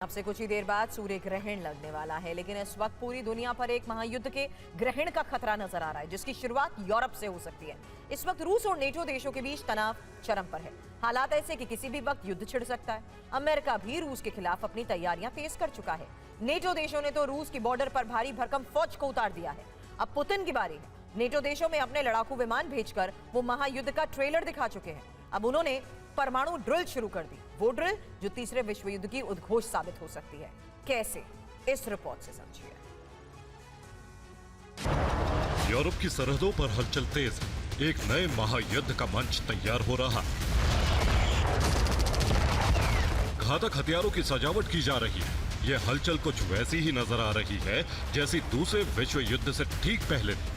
अब से कुछ ही देर बाद सूर्य ग्रहण लगने वाला है, लेकिन इस वक्त पूरी दुनिया पर एक महायुद्ध के ग्रहण का खतरा नजर आ रहा है, जिसकी शुरुआत यूरोप से हो सकती है। इस वक्त रूस और नेटो देशों के बीच तनाव चरम पर है। हालात ऐसे कि किसी भी वक्त युद्ध छिड़ सकता है। अमेरिका भी रूस के खिलाफ अपनी तैयारियां तेज कर चुका है। नेटो देशों ने तो रूस की बॉर्डर पर भारी भरकम फौज को उतार दिया है। अब पुतिन की बारी है। नेटो देशों में अपने लड़ाकू विमान भेजकर वो महायुद्ध का ट्रेलर दिखा चुके हैं। अब उन्होंने परमाणु ड्रिल शुरू कर दी, वो ड्रिल जो तीसरे विश्व युद्ध की उद्घोष साबित हो सकती है। कैसे, इस रिपोर्ट से समझिए। यूरोप की सरहदों पर हलचल तेज, एक नए महायुद्ध का मंच तैयार हो रहा। घातक हथियारों की सजावट की जा रही है। यह हलचल कुछ वैसी ही नजर आ रही है जैसी दूसरे विश्व युद्ध से ठीक पहले थी।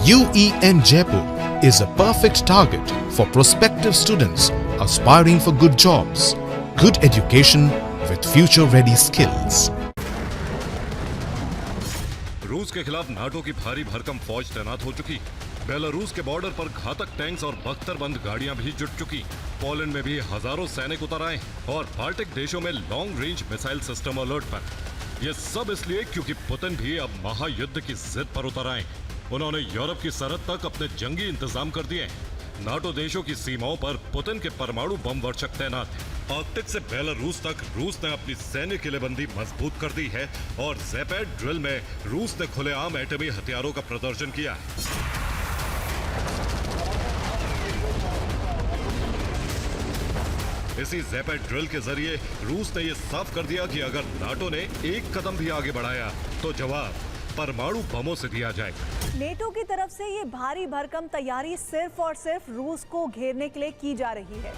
UEN Jaipur is a perfect target for prospective students aspiring for good jobs, good education with future-ready skills. रूस के खिलाफ नाटो की भारी भरकम फौज तैनात हो चुकी। बेलारूस के बॉर्डर पर घातक टैंक्स और बख्तरबंद गाड़ियां भी जुट चुकी। पोलैंड में भी हजारों सैनिक उतर आए और बाल्टिक देशों में long range missile system alert पर। यह सब इसलिए क्योंकि पुतिन भी अब महायुद्ध की जिद पर उतर आए। उन्होंने यूरोप की सरहद तक अपने जंगी इंतजाम कर दिए। नाटो देशों की सीमाओं पर पुतिन के परमाणु बम वर्षक तैनात हैं। आर्कटिक से बेलारूस तक रूस ने अपनी सैन्य किलेबंदी मजबूत कर दी है और ज़ैपेट ड्रिल में रूस ने खुलेआम एटमी हथियारों का प्रदर्शन किया है। इसी ज़ैपेट ड्रिल के जरिए रूस ने यह साफ कर दिया कि अगर नाटो ने एक कदम भी आगे बढ़ाया तो जवाब परमाणु बमों से दिया जाएगा। नेटो की तरफ से ये भारी भरकम तैयारी सिर्फ और सिर्फ रूस को घेरने के लिए की जा रही है।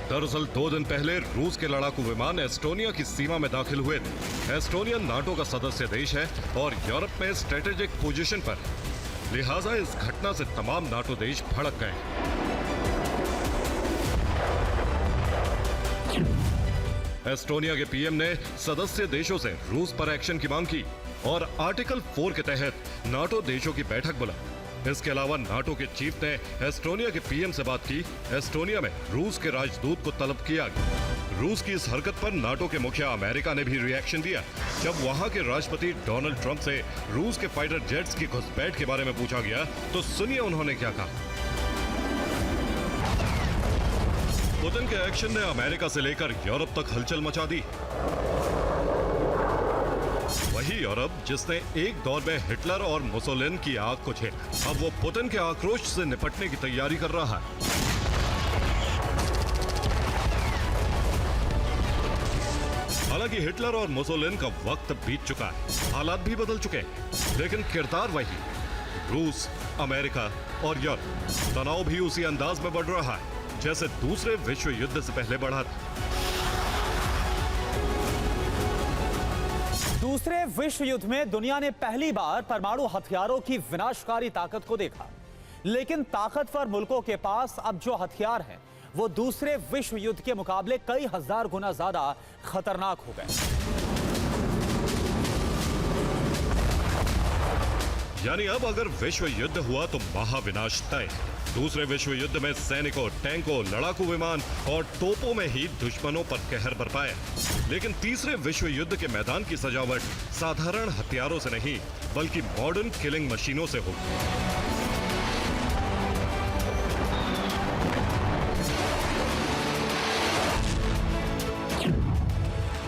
दरअसल 2 दिन पहले रूस के लड़ाकू विमान एस्टोनिया की सीमा में दाखिल हुए थे। एस्टोनिया नाटो का सदस्य देश है और यूरोप में स्ट्रेटेजिक पोजीशन पर, लिहाजा इस घटना से तमाम नाटो देश भड़क गए। एस्टोनिया के पीएम ने सदस्य देशों से रूस पर एक्शन की मांग की और आर्टिकल 4 के तहत नाटो देशों की बैठक बुलाई। इसके अलावा नाटो के चीफ ने एस्टोनिया के पीएम से बात की। एस्टोनिया में रूस के राजदूत को तलब किया गया। रूस की इस हरकत पर नाटो के मुखिया अमेरिका ने भी रिएक्शन दिया। जब वहां के राष्ट्रपति डोनाल्ड ट्रंप से रूस के फाइटर जेट्स की घुसपैठ के बारे में पूछा गया तो सुनिए उन्होंने क्या कहा। पुतिन के एक्शन ने अमेरिका से लेकर यूरोप तक हलचल मचा दी। वही यूरोप जिसने एक दौर में हिटलर और मुसोलिनी की आग को छेड़ा, अब वो पुतिन के आक्रोश से निपटने की तैयारी कर रहा है। हालांकि हिटलर और मुसोलिनी का वक्त बीत चुका है, हालात भी बदल चुके हैं, लेकिन किरदार वही। रूस, अमेरिका और यूरोप, तनाव भी उसी अंदाज में बढ़ रहा है जैसे दूसरे विश्व युद्ध से पहले बढ़ा था। दूसरे विश्व युद्ध में दुनिया ने पहली बार परमाणु हथियारों की विनाशकारी ताकत को देखा, लेकिन ताकतवर मुल्कों के पास अब जो हथियार हैं वो दूसरे विश्व युद्ध के मुकाबले कई हजार गुना ज्यादा खतरनाक हो गए। यानी अब अगर विश्व युद्ध हुआ तो महाविनाश तय। दूसरे विश्व युद्ध में सैनिकों, टैंकों, लड़ाकू विमान और तोपों में ही दुश्मनों पर कहर बरपाया। लेकिन तीसरे विश्व युद्ध के मैदान की सजावट साधारण हथियारों से नहीं बल्कि मॉडर्न किलिंग मशीनों से होगी।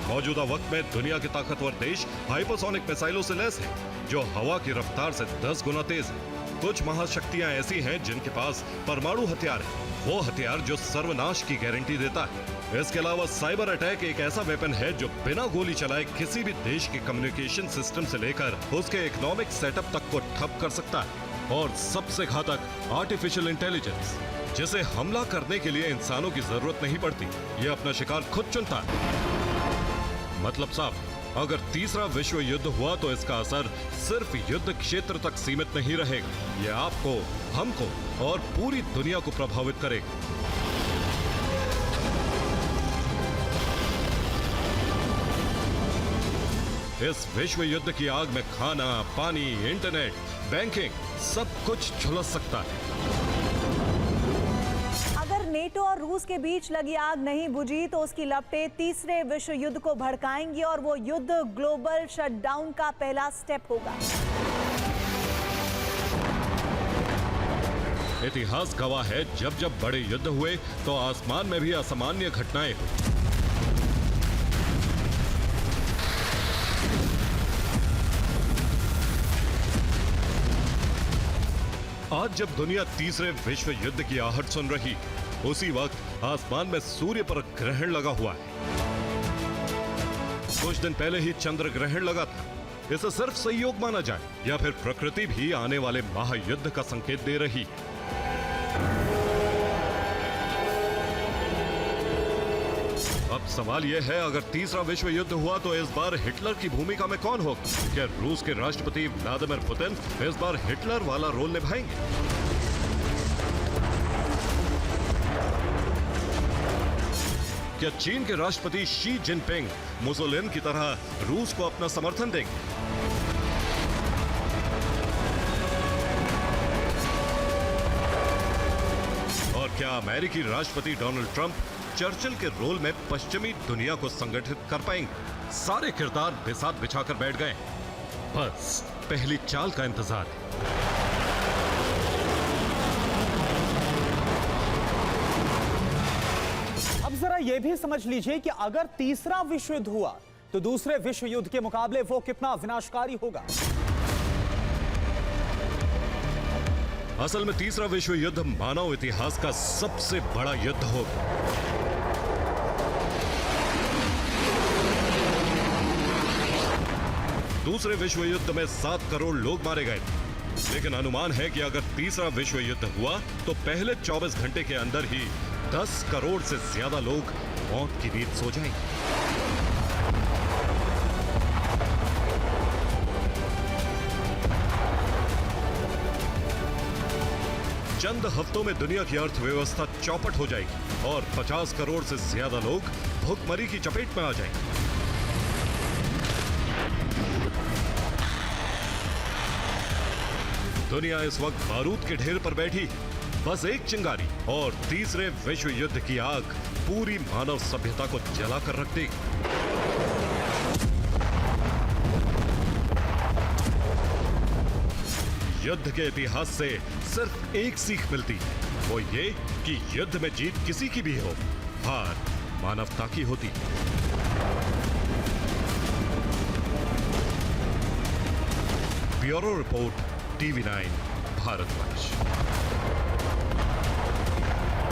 मौजूदा वक्त में दुनिया के ताकतवर देश हाइपरसोनिक मिसाइलों से लैस हैं, जो हवा की रफ्तार से 10 गुना तेज है। कुछ महाशक्तियां ऐसी हैं जिनके पास परमाणु हथियार है, वो हथियार जो सर्वनाश की गारंटी देता है। इसके अलावा साइबर अटैक एक ऐसा वेपन है जो बिना गोली चलाए किसी भी देश के कम्युनिकेशन सिस्टम से लेकर उसके इकोनॉमिक सेटअप तक को ठप कर सकता है। और सबसे घातक आर्टिफिशियल इंटेलिजेंस, जिसे हमला करने के लिए इंसानों की जरूरत नहीं पड़ती, ये अपना शिकार खुद चुनता है। मतलब साफ, अगर तीसरा विश्व युद्ध हुआ तो इसका असर सिर्फ युद्ध क्षेत्र तक सीमित नहीं रहेगा। यह आपको, हमको और पूरी दुनिया को प्रभावित करेगा। इस विश्व युद्ध की आग में खाना, पानी, इंटरनेट, बैंकिंग सब कुछ झुलस सकता है। अगर नेटो और रूस के बीच लगी आग नहीं बुझी तो उसकी लपटें तीसरे विश्व युद्ध को भड़काएंगी और वो युद्ध ग्लोबल शटडाउन का पहला स्टेप होगा। इतिहास गवाह है, जब जब बड़े युद्ध हुए तो आसमान में भी असामान्य घटनाएं हुई। आज जब दुनिया तीसरे विश्व युद्ध की आहट सुन रही, उसी वक्त आसमान में सूर्य पर ग्रहण लगा हुआ है। कुछ दिन पहले ही चंद्र ग्रहण लगा था। इसे सिर्फ संयोग माना जाए या फिर प्रकृति भी आने वाले महायुद्ध का संकेत दे रही है। अब सवाल यह है, अगर तीसरा विश्व युद्ध हुआ तो इस बार हिटलर की भूमिका में कौन होगा? क्या रूस के राष्ट्रपति व्लादिमीर पुतिन इस बार हिटलर वाला रोल निभाएंगे? क्या चीन के राष्ट्रपति शी जिनपिंग मुसोलिनी की तरह रूस को अपना समर्थन देंगे? और क्या अमेरिकी राष्ट्रपति डोनाल्ड ट्रंप चर्चिल के रोल में पश्चिमी दुनिया को संगठित कर पाएंगे? सारे किरदार बिसात बिछाकर बैठ गए। बस पहली चाल का इंतजार है। अब जरा यह भी समझ लीजिए कि अगर तीसरा विश्व युद्ध हुआ तो दूसरे विश्व युद्ध के मुकाबले वो कितना विनाशकारी होगा। असल में तीसरा विश्व युद्ध मानव इतिहास का सबसे बड़ा युद्ध होगा। दूसरे विश्व युद्ध में 7 करोड़ लोग मारे गए थे, लेकिन अनुमान है कि अगर तीसरा विश्व युद्ध हुआ तो पहले 24 घंटे के अंदर ही 10 करोड़ से ज्यादा लोग मौत की नींद सो जाएंगे। चंद हफ्तों में दुनिया की अर्थव्यवस्था चौपट हो जाएगी और 50 करोड़ से ज्यादा लोग भूखमरी की चपेट में आ जाएंगे। दुनिया इस वक्त बारूद के ढेर पर बैठी, बस एक चिंगारी और तीसरे विश्व युद्ध की आग पूरी मानव सभ्यता को जलाकर रख देगी। युद्ध के इतिहास से सिर्फ एक सीख मिलती है, वो ये कि युद्ध में जीत किसी की भी हो, हार मानवता की होती है। Bureau report, TV9 Bharatvarsh.